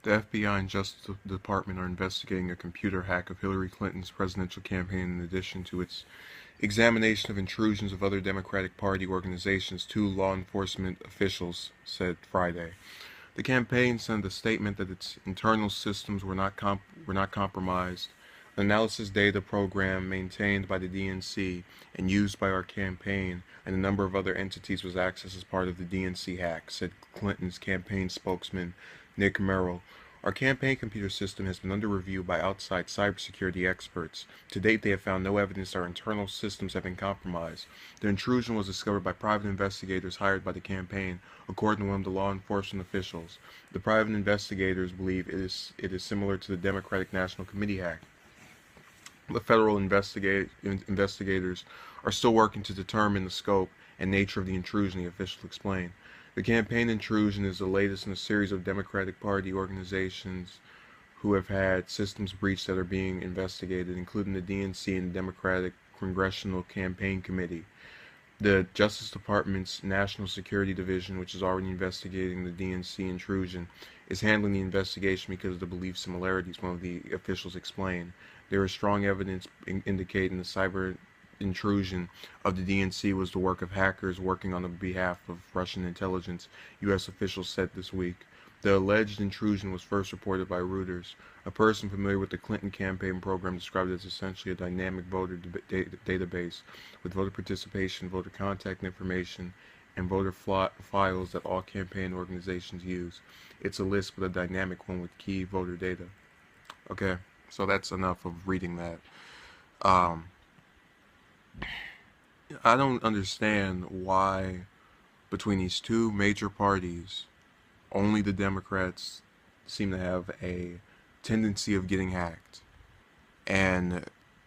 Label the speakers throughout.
Speaker 1: The FBI and Justice Department are investigating a computer hack of Hillary Clinton's presidential campaign in addition to its examination of intrusions of other Democratic Party organizations, two law enforcement officials said Friday. The campaign sent a statement that its internal systems were not compromised. An analysis data program maintained by the DNC and used by our campaign and a number of other entities was accessed as part of the DNC hack, said Clinton's campaign spokesman Nick Merrill. Our campaign computer system has been under review by outside cybersecurity experts. To date, they have found no evidence our internal systems have been compromised. The intrusion was discovered by private investigators hired by the campaign, according to one of the law enforcement officials. The private investigators believe it is similar to the Democratic National Committee hack. The federal investigators are still working to determine the scope and nature of the intrusion, the official explained. The campaign intrusion is the latest in a series of Democratic Party organizations who have had systems breached that are being investigated, including the DNC and the Democratic Congressional Campaign Committee. The Justice Department's National Security Division, which is already investigating the DNC intrusion, is handling the investigation because of the belief similarities, one of the officials explained. There is strong evidence indicating the cyber intrusion of the DNC was the work of hackers working on the behalf of Russian intelligence, U.S. officials said this week. The alleged intrusion was first reported by Reuters. A person familiar with the Clinton campaign program described it as essentially a dynamic voter database with voter participation, voter contact information, and voter files that all campaign organizations use. It's a list with a dynamic one with key voter data. Okay, so that's enough of reading that. Um, I don't understand why between these two major parties, only the Democrats seem to have a tendency of getting hacked. And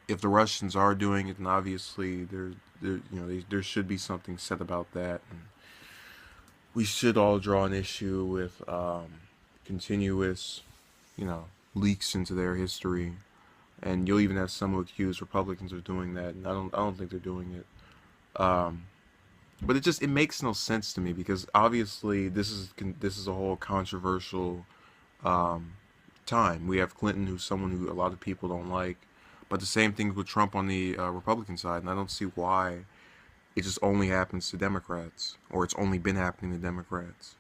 Speaker 1: if the Russians are doing it, then obviously there should be something said about that. And we should all draw an issue with continuous, leaks into their history. And you'll even have some who accuse Republicans of doing that, and I don't think they're doing it. But it makes no sense to me because obviously this is a whole controversial um, time. We have Clinton, who's someone who a lot of people don't like, but the same thing with Trump on the Republican side, and I don't see why it just only happens to Democrats, or it's only been happening to Democrats.